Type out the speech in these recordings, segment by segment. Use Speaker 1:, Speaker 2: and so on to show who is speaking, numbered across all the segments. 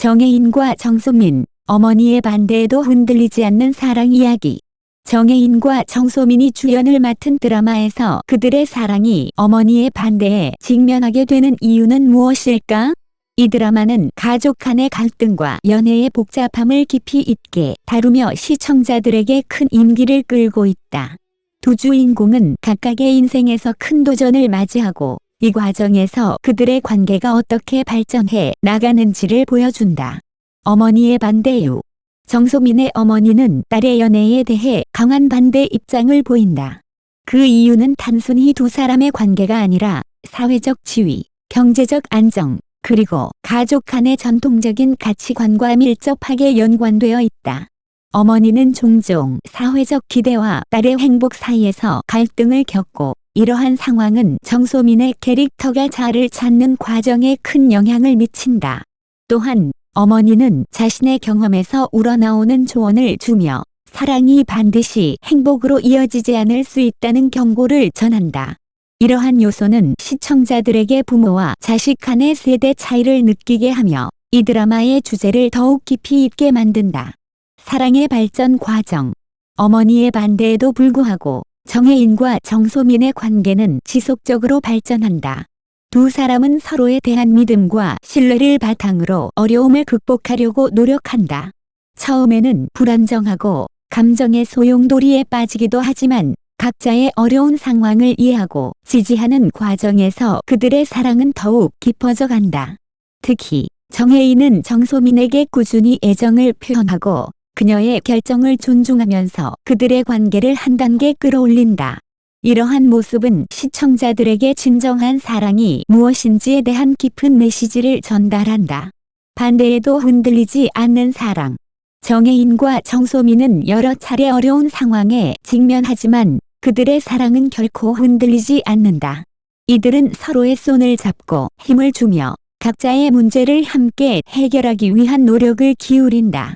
Speaker 1: 정혜인과 정소민, 어머니의 반대에도 흔들리지 않는 사랑 이야기. 정혜인과 정소민이 주연을 맡은 드라마에서 그들의 사랑이 어머니의 반대에 직면하게 되는 이유는 무엇일까? 이 드라마는 가족 간의 갈등과 연애의 복잡함을 깊이 있게 다루며 시청자들에게 큰 인기를 끌고 있다. 두 주인공은 각각의 인생에서 큰 도전을 맞이하고 이 과정에서 그들의 관계가 어떻게 발전해 나가는지를 보여준다. 어머니의 반대 이유. 정소민의 어머니는 딸의 연애에 대해 강한 반대 입장을 보인다. 그 이유는 단순히 두 사람의 관계가 아니라 사회적 지위, 경제적 안정, 그리고 가족 간의 전통적인 가치관과 밀접하게 연관되어 있다. 어머니는 종종 사회적 기대와 딸의 행복 사이에서 갈등을 겪고 이러한 상황은 정소민의 캐릭터가 자아를 찾는 과정에 큰 영향을 미친다. 또한 어머니는 자신의 경험에서 우러나오는 조언을 주며 사랑이 반드시 행복으로 이어지지 않을 수 있다는 경고를 전한다. 이러한 요소는 시청자들에게 부모와 자식 간의 세대 차이를 느끼게 하며 이 드라마의 주제를 더욱 깊이 있게 만든다. 사랑의 발전 과정. 어머니의 반대에도 불구하고 정혜인과 정소민의 관계는 지속적으로 발전한다. 두 사람은 서로에 대한 믿음과 신뢰를 바탕으로 어려움을 극복하려고 노력한다. 처음에는 불안정하고 감정의 소용돌이에 빠지기도 하지만 각자의 어려운 상황을 이해하고 지지하는 과정에서 그들의 사랑은 더욱 깊어져 간다. 특히 정혜인은 정소민에게 꾸준히 애정을 표현하고 그녀의 결정을 존중하면서 그들의 관계를 한 단계 끌어올린다. 이러한 모습은 시청자들에게 진정한 사랑이 무엇인지에 대한 깊은 메시지를 전달한다. 반대에도 흔들리지 않는 사랑. 정혜인과 정소민은 여러 차례 어려운 상황에 직면하지만 그들의 사랑은 결코 흔들리지 않는다. 이들은 서로의 손을 잡고 힘을 주며 각자의 문제를 함께 해결하기 위한 노력을 기울인다.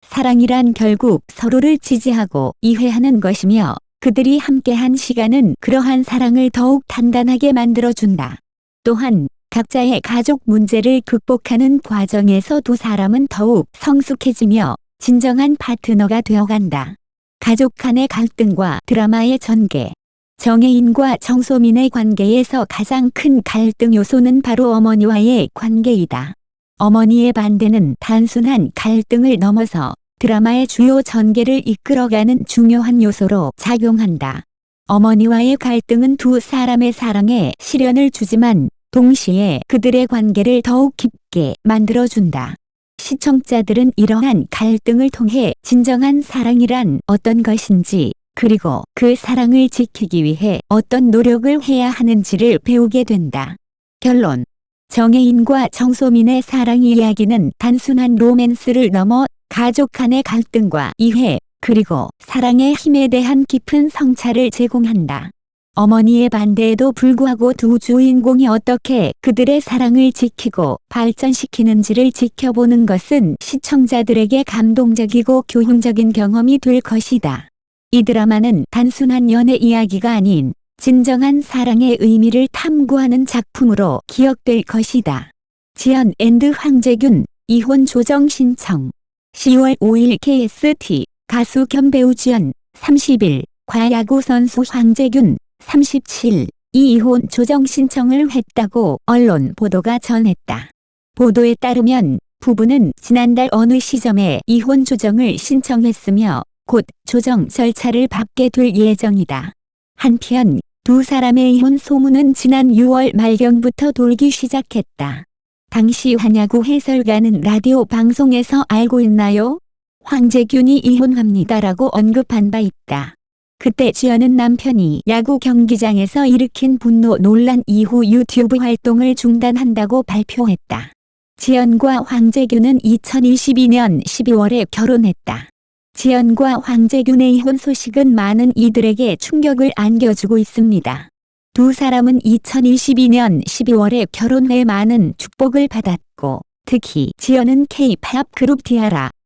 Speaker 1: 사랑이란 결국 서로를 지지하고 이해하는 것이며 그들이 함께한 시간은 그러한 사랑을 더욱 단단하게 만들어준다. 또한 각자의 가족 문제를 극복하는 과정에서 두 사람은 더욱 성숙해지며 진정한 파트너가 되어간다. 가족 간의 갈등과 드라마의 전개. 정혜인과 정소민의 관계에서 가장 큰 갈등 요소는 바로 어머니와의 관계이다. 어머니의 반대는 단순한 갈등을 넘어서 드라마의 주요 전개를 이끌어가는 중요한 요소로 작용한다. 어머니와의 갈등은 두 사람의 사랑에 시련을 주지만 동시에 그들의 관계를 더욱 깊게 만들어준다. 시청자들은 이러한 갈등을 통해 진정한 사랑이란 어떤 것인지 그리고 그 사랑을 지키기 위해 어떤 노력을 해야 하는지를 배우게 된다. 결론. 정혜인과 정소민의 사랑 이야기는 단순한 로맨스를 넘어 가족 간의 갈등과 이해, 그리고 사랑의 힘에 대한 깊은 성찰을 제공한다. 어머니의 반대에도 불구하고 두 주인공이 어떻게 그들의 사랑을 지키고 발전시키는지를 지켜보는 것은 시청자들에게 감동적이고 교훈적인 경험이 될 것이다. 이 드라마는 단순한 연애 이야기가 아닌 진정한 사랑의 의미를 탐구하는 작품으로 기억될 것이다. 지연 앤드 황재균, 이혼 조정 신청. 10월 5일 KST, 가수 겸 배우 지연, 30일, 과야구 선수 황재균, 37, 이 이혼 조정 신청을 했다고 언론 보도가 전했다. 보도에 따르면 부부는 지난달 어느 시점에 이혼 조정을 신청했으며 곧 조정 절차를 밟게 될 예정이다. 한편 두 사람의 이혼 소문은 지난 6월 말경부터 돌기 시작했다. 당시 한야구 해설가는 라디오 방송에서 알고 있나요? 황재균이 이혼합니다라고 언급한 바 있다. 그때 지연은 남편이 야구 경기장에서 일으킨 분노 논란 이후 유튜브 활동을 중단한다고 발표했다. 지연과 황재균은 2022년 12월에 결혼했다. 지연과 황재균의 이혼 소식은 많은 이들에게 충격을 안겨주고 있습니다. 두 사람은 2022년 12월에 결혼해 많은 축복을 받았고 특히 지연은 K-팝 그룹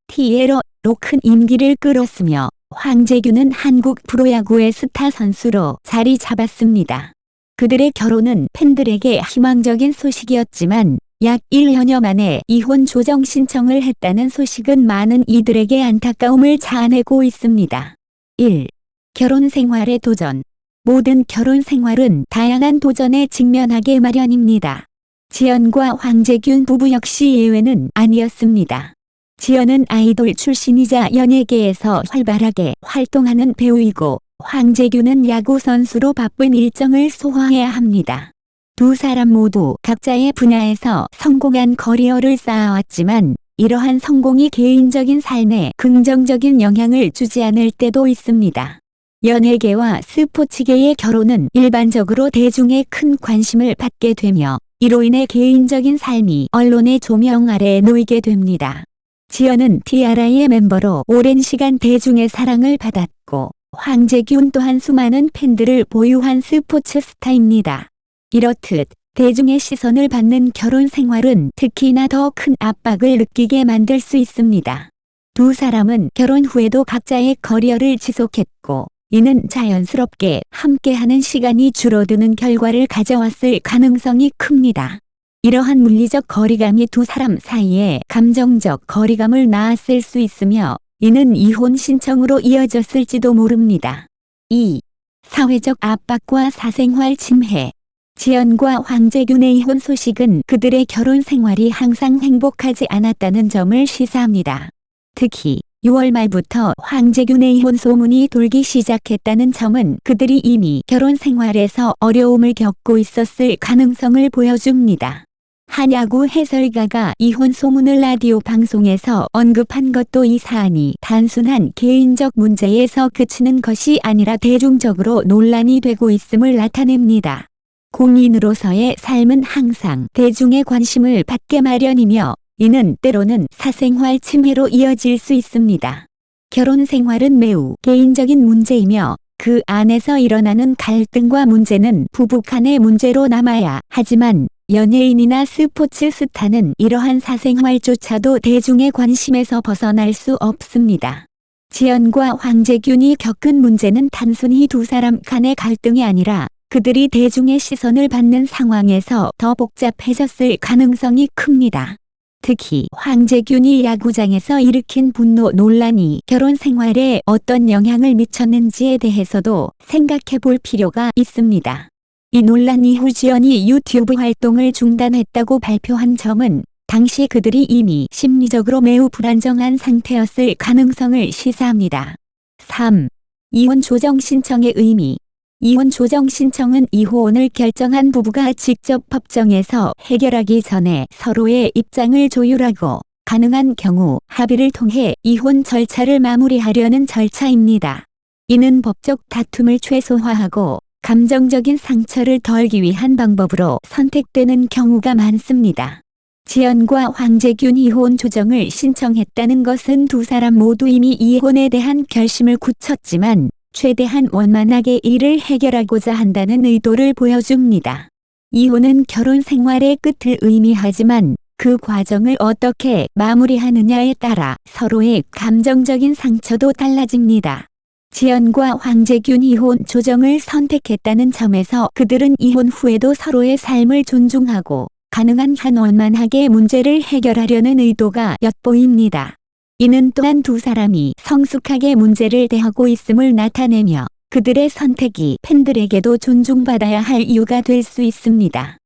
Speaker 1: 티에러로 큰 인기를 끌었으며 황재균은 한국 프로야구의 스타 선수로 자리 잡았습니다. 그들의 결혼은 팬들에게 희망적인 소식이었지만 약 1년여 만에 이혼 조정 신청을 했다는 소식은 많은 이들에게 안타까움을 자아내고 있습니다. 1. 결혼 생활의 도전. 모든 결혼 생활은 다양한 도전에 직면하게 마련입니다. 지연과 황재균 부부 역시 예외는 아니었습니다. 지연은 아이돌 출신이자 연예계에서 활발하게 활동하는 배우이고 황재균은 야구 선수로 바쁜 일정을 소화해야 합니다. 두 사람 모두 각자의 분야에서 성공한 커리어를 쌓아왔지만 이러한 성공이 개인적인 삶에 긍정적인 영향을 주지 않을 때도 있습니다. 연예계와 스포츠계의 결혼은 일반적으로 대중의 큰 관심을 받게 되며 이로 인해 개인적인 삶이 언론의 조명 아래에 놓이게 됩니다. 지연은 티아라의 멤버로 오랜 시간 대중의 사랑을 받았고 황재균 또한 수많은 팬들을 보유한 스포츠 스타입니다. 이렇듯 대중의 시선을 받는 결혼 생활은 특히나 더 큰 압박을 느끼게 만들 수 있습니다. 두 사람은 결혼 후에도 각자의 커리어를 지속했고 이는 자연스럽게 함께하는 시간이 줄어드는 결과를 가져왔을 가능성이 큽니다. 이러한 물리적 거리감이 두 사람 사이에 감정적 거리감을 낳았을 수 있으며 이는 이혼 신청으로 이어졌을지도 모릅니다. 2. 사회적 압박과 사생활 침해. 지연과 황재균의 이혼 소식은 그들의 결혼 생활이 항상 행복하지 않았다는 점을 시사합니다. 특히 6월 말부터 황재균의 이혼 소문이 돌기 시작했다는 점은 그들이 이미 결혼 생활에서 어려움을 겪고 있었을 가능성을 보여줍니다. 한 야구 해설가가 이혼 소문을 라디오 방송에서 언급한 것도 이 사안이 단순한 개인적 문제에서 그치는 것이 아니라 대중적으로 논란이 되고 있음을 나타냅니다. 공인으로서의 삶은 항상 대중의 관심을 받게 마련이며 이는 때로는 사생활 침해로 이어질 수 있습니다. 결혼 생활은 매우 개인적인 문제이며 그 안에서 일어나는 갈등과 문제는 부부 간의 문제로 남아야 하지만 연예인이나 스포츠 스타는 이러한 사생활조차도 대중의 관심에서 벗어날 수 없습니다. 지연과 황재균이 겪은 문제는 단순히 두 사람 간의 갈등이 아니라 그들이 대중의 시선을 받는 상황에서 더 복잡해졌을 가능성이 큽니다. 특히 황재균이 야구장에서 일으킨 분노 논란이 결혼 생활에 어떤 영향을 미쳤는지에 대해서도 생각해 볼 필요가 있습니다. 이 논란 이후 지연이 유튜브 활동을 중단했다고 발표한 점은 당시 그들이 이미 심리적으로 매우 불안정한 상태였을 가능성을 시사합니다. 3. 이혼 조정 신청의 의미. 이혼 조정 신청은 이혼을 결정한 부부가 직접 법정에서 해결하기 전에 서로의 입장을 조율하고 가능한 경우 합의를 통해 이혼 절차를 마무리하려는 절차입니다. 이는 법적 다툼을 최소화하고 감정적인 상처를 덜기 위한 방법으로 선택되는 경우가 많습니다. 지연과 황재균 이혼 조정을 신청했다는 것은 두 사람 모두 이미 이혼에 대한 결심을 굳혔지만 최대한 원만하게 이를 해결하고자 한다는 의도를 보여줍니다. 이혼은 결혼 생활의 끝을 의미하지만 그 과정을 어떻게 마무리하느냐에 따라 서로의 감정적인 상처도 달라집니다. 지연과 황재균 이혼 조정을 선택했다는 점에서 그들은 이혼 후에도 서로의 삶을 존중하고 가능한 한 원만하게 문제를 해결하려는 의도가 엿보입니다. 이는 또한 두 사람이 성숙하게 문제를 대하고 있음을 나타내며 그들의 선택이 팬들에게도 존중받아야 할 이유가 될 수 있습니다.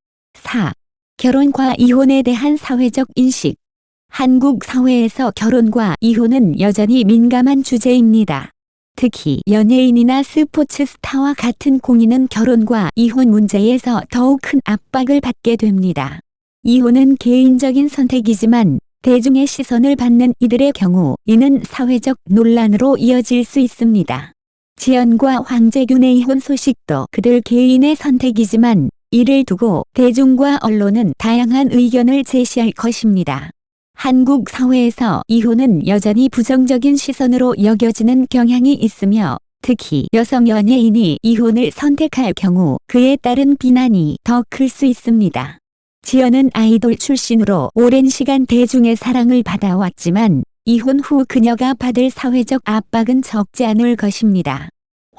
Speaker 1: 4. 결혼과 이혼에 대한 사회적 인식. 한국 사회에서 결혼과 이혼은 여전히 민감한 주제입니다. 특히 연예인이나 스포츠 스타와 같은 공인은 결혼과 이혼 문제에서 더욱 큰 압박을 받게 됩니다. 이혼은 개인적인 선택이지만 대중의 시선을 받는 이들의 경우 이는 사회적 논란으로 이어질 수 있습니다. 지연과 황재균의 이혼 소식도 그들 개인의 선택이지만 이를 두고 대중과 언론은 다양한 의견을 제시할 것입니다. 한국 사회에서 이혼은 여전히 부정적인 시선으로 여겨지는 경향이 있으며 특히 여성 연예인이 이혼을 선택할 경우 그에 따른 비난이 더 클 수 있습니다. 지연은 아이돌 출신으로 오랜 시간 대중의 사랑을 받아왔지만 이혼 후 그녀가 받을 사회적 압박은 적지 않을 것입니다.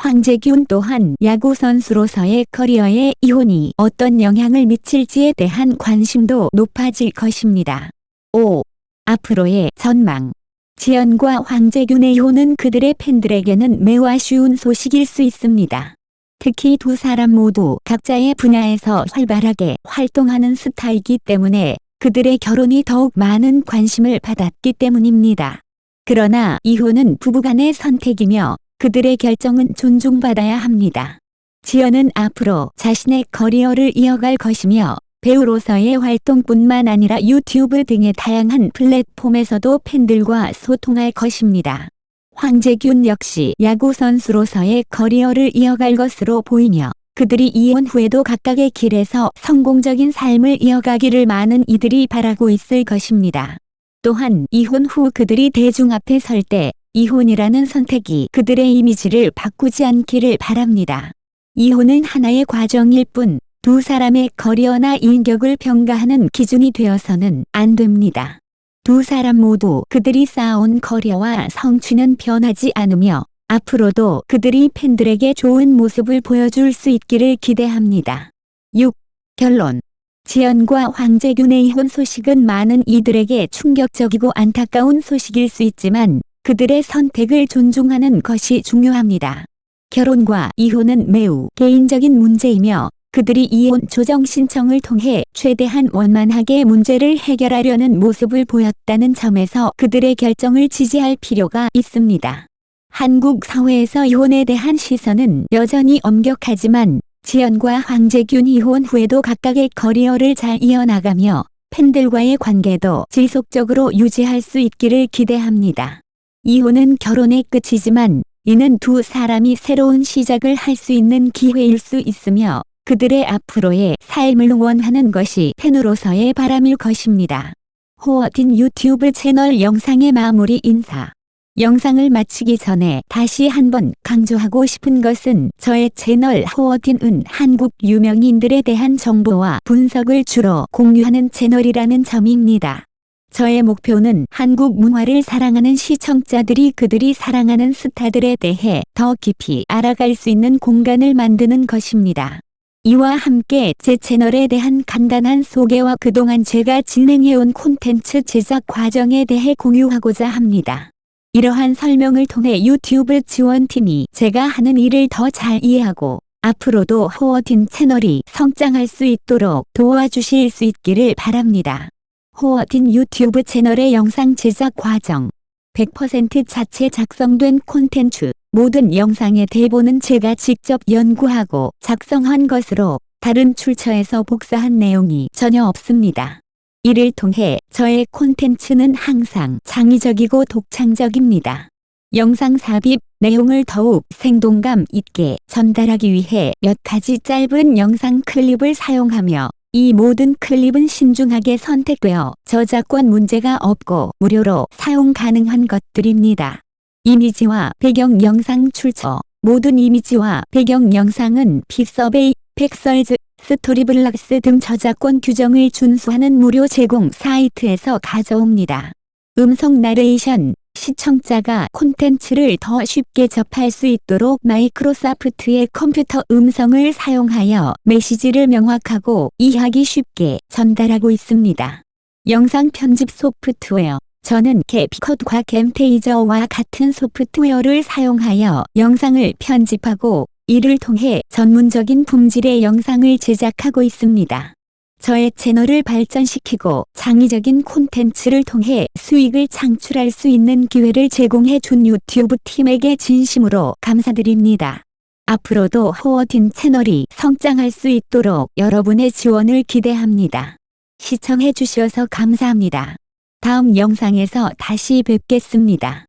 Speaker 1: 황재균 또한 야구 선수로서의 커리어에 이혼이 어떤 영향을 미칠지에 대한 관심도 높아질 것입니다. 5. 앞으로의 전망. 지연과 황재균의 이혼은 그들의 팬들에게는 매우 아쉬운 소식일 수 있습니다. 특히 두 사람 모두 각자의 분야에서 활발하게 활동하는 스타이기 때문에 그들의 결혼이 더욱 많은 관심을 받았기 때문입니다. 그러나 이혼은 부부간의 선택이며 그들의 결정은 존중받아야 합니다. 지연은 앞으로 자신의 커리어를 이어갈 것이며 배우로서의 활동뿐만 아니라 유튜브 등의 다양한 플랫폼에서도 팬들과 소통할 것입니다. 황재균 역시 야구 선수로서의 커리어를 이어갈 것으로 보이며 그들이 이혼 후에도 각각의 길에서 성공적인 삶을 이어가기를 많은 이들이 바라고 있을 것입니다. 또한 이혼 후 그들이 대중 앞에 설 때 이혼이라는 선택이 그들의 이미지를 바꾸지 않기를 바랍니다. 이혼은 하나의 과정일 뿐 두 사람의 커리어나 인격을 평가하는 기준이 되어서는 안 됩니다. 두 사람 모두 그들이 쌓아온 커리어와 성취는 변하지 않으며 앞으로도 그들이 팬들에게 좋은 모습을 보여줄 수 있기를 기대합니다. 6. 결론. 지연과 황재균의 이혼 소식은 많은 이들에게 충격적이고 안타까운 소식일 수 있지만 그들의 선택을 존중하는 것이 중요합니다. 결혼과 이혼은 매우 개인적인 문제이며 그들이 이혼 조정 신청을 통해 최대한 원만하게 문제를 해결하려는 모습을 보였다는 점에서 그들의 결정을 지지할 필요가 있습니다. 한국 사회에서 이혼에 대한 시선은 여전히 엄격하지만 지연과 황재균 이혼 후에도 각각의 커리어를 잘 이어나가며 팬들과의 관계도 지속적으로 유지할 수 있기를 기대합니다. 이혼은 결혼의 끝이지만 이는 두 사람이 새로운 시작을 할 수 있는 기회일 수 있으며 그들의 앞으로의 삶을 응원하는 것이 팬으로서의 바람일 것입니다. 호어딘 유튜브 채널 영상의 마무리 인사. 영상을 마치기 전에 다시 한번 강조하고 싶은 것은 저의 채널 호어딘은 한국 유명인들에 대한 정보와 분석을 주로 공유하는 채널이라는 점입니다. 저의 목표는 한국 문화를 사랑하는 시청자들이 그들이 사랑하는 스타들에 대해 더 깊이 알아갈 수 있는 공간을 만드는 것입니다. 이와 함께 제 채널에 대한 간단한 소개와 그동안 제가 진행해온 콘텐츠 제작 과정에 대해 공유하고자 합니다. 이러한 설명을 통해 유튜브 지원팀이 제가 하는 일을 더 잘 이해하고 앞으로도 호어딘 채널이 성장할 수 있도록 도와주실 수 있기를 바랍니다. 호어딘 유튜브 채널의 영상 제작 과정. 100% 자체 작성된 콘텐츠. 모든 영상의 대본은 제가 직접 연구하고 작성한 것으로 다른 출처에서 복사한 내용이 전혀 없습니다. 이를 통해 저의 콘텐츠는 항상 창의적이고 독창적입니다. 영상 삽입, 내용을 더욱 생동감 있게 전달하기 위해 몇 가지 짧은 영상 클립을 사용하며 이 모든 클립은 신중하게 선택되어 저작권 문제가 없고 무료로 사용 가능한 것들입니다. 이미지와 배경 영상 출처. 모든 이미지와 배경 영상은 픽서베이, 픽셀즈, 스토리블록스 등 저작권 규정을 준수하는 무료 제공 사이트에서 가져옵니다. 음성 나레이션. 시청자가 콘텐츠를 더 쉽게 접할 수 있도록 마이크로소프트의 컴퓨터 음성을 사용하여 메시지를 명확하고 이해하기 쉽게 전달하고 있습니다. 영상 편집 소프트웨어. 저는 캡컷과 캠테이저와 같은 소프트웨어를 사용하여 영상을 편집하고 이를 통해 전문적인 품질의 영상을 제작하고 있습니다. 저의 채널을 발전시키고 창의적인 콘텐츠를 통해 수익을 창출할 수 있는 기회를 제공해 준 유튜브 팀에게 진심으로 감사드립니다. 앞으로도 호어딘 채널이 성장할 수 있도록 여러분의 지원을 기대합니다. 시청해 주셔서 감사합니다. 다음 영상에서 다시 뵙겠습니다.